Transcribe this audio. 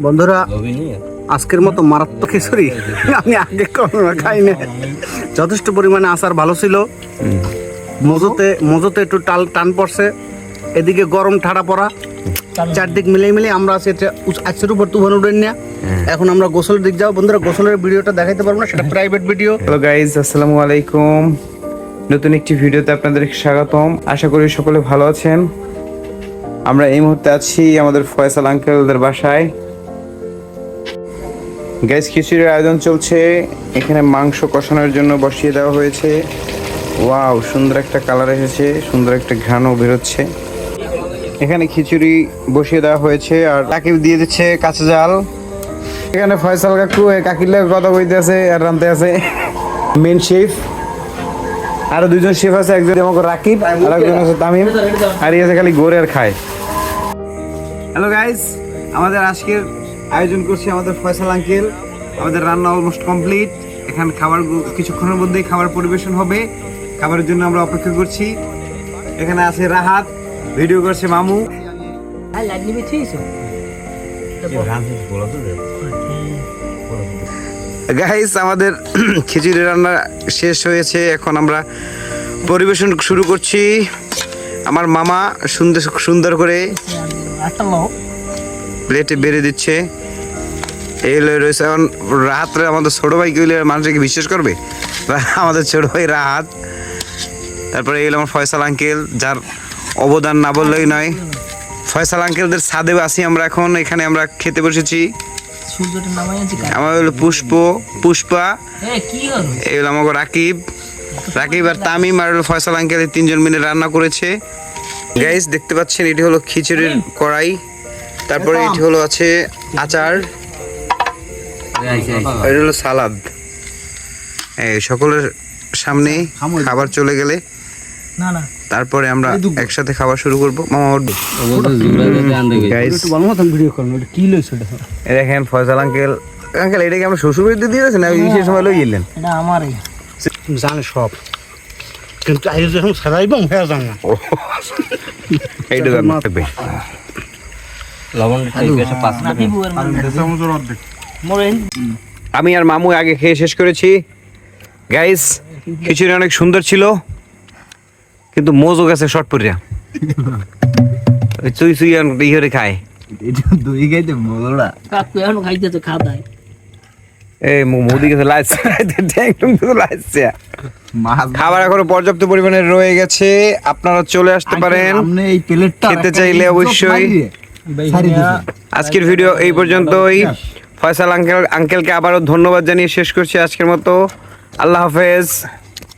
বন্ধুরা আজকের মতো মারাত্মক খিচুড়ি আমি আগে কখনো খাই না। যথেষ্ট পরিমাণে আচার ভালো ছিল, মজোতে একটু টান পড়ছে, এদিকে গরম ঠাড়া পড়া, চারদিক মিলে আমরা আছি আজকের উপর তুফান উঠেন না। এখন আমরা গোসলের দিক যাও। বন্ধুরা গোসলের ভিডিওটা দেখাইতে পারবো না, সেটা প্রাইভেট ভিডিও। হ্যালো গাইজ, আসসালামু আলাইকুম। নতুন একটি ভিডিওতে আপনাদেরকে স্বাগতম। আশা করি সকলে ভালো আছেন। আমরা এই মুহূর্তে আছি আমাদের ফয়সাল আঙ্কেলদের বাসায়। গাইজ, খিচুড়ির আয়োজন চলছে। এখানে মাংস কষানোর জন্য বসিয়ে দেওয়া হয়েছে। ওয়াও, সুন্দর একটা কালার এসেছে, সুন্দর একটা ঘ্রাণও বেরোচ্ছে। এখানে খিচুড়ি বসিয়ে দেওয়া হয়েছে আর তাকে দিয়ে দিচ্ছে কাঁচা জাল। এখানে ফয়সাল কাকু কাকির লাগে কথা বলতে আছে আর রানতে আছে মেন শেফ। আরো দুজন শেফ আছে, একজন আমাকে রাকিব আর একজন আছে তামিম, আর এই আছে খালি গোরে আর খায়। হ্যালো গাইস, আমাদের আজকের আয়োজন করছি আমাদের ফয়সাল আঙ্কেল। আমাদের রান্না অলমোস্ট কমপ্লিট। এখানে খাবার কিছুক্ষণের মধ্যেই খাবার পরিবেশন হবে। খাবারের জন্য আমরা অপেক্ষা করছি। এখানে আছে রাহাত, ভিডিও করছে মামু। গাইস, আমাদের খিচুড়ি রান্না শেষ হয়েছে, এখন আমরা পরিবেশন শুরু করছি। আমার মামা সুন্দর করে প্লেটে বেড়ে দিচ্ছে। এই রয়েছে এখন রাহাত। আমাদের ছোট ভাই গেলে মানুষকে বিশ্বাস করবে, আমাদের ছোট ভাই রাহাত। তারপরে এই আমার ফয়সাল আঙ্কেল, যার অবদান না বললেই নয়। ফয়সাল আঙ্কেলদের ছাদেও আছি আমরা এখন। এখানে আমরা খেতে বসেছি। আমার হলো পুষ্পা, এই হলো আমাকে রাকিব আর তামিম আর ফয়সাল আঙ্কেল, তিনজন মিলে রান্না করেছে। গাইস, দেখতে পাচ্ছেন এটি হলো খিচুড়ির কড়াই। তারপরে এটি হলো আছে আচার, এটা হলো সালাদ। এই সকলের সামনে খাবার চলে গেলে তারপরে আমরা একসাথে খাবার শুরু করবো। মামা দেখেন ফয়সাল আঙ্কেল এটা কি আমরা শ্বশুর বাড়িতে দিয়েছেন না সেই সময় লই গেলেন? জানে সব, কিন্তু আজ যখন সারাইব হয়ে যান না। এইটা থাকবে আমি আর মামু আগে খেয়ে শেষ করেছি। গাইস, খিচুড়ি অনেক সুন্দর ছিল, কিন্তু মজো গেছে শর্ট পরিয়া। চুই ইয়ে খায় খাবার এখনো পর্যাপ্ত পরিমাণে রয়ে গেছে। আপনারা চলে আসতে পারেন খেতে চাইলে অবশ্যই। আজকের ভিডিও এই পর্যন্তই। ফয়সাল আঙ্কেলকে আবারও ধন্যবাদ জানিয়ে শেষ করছি আজকের মতো। আল্লাহ হাফেজ।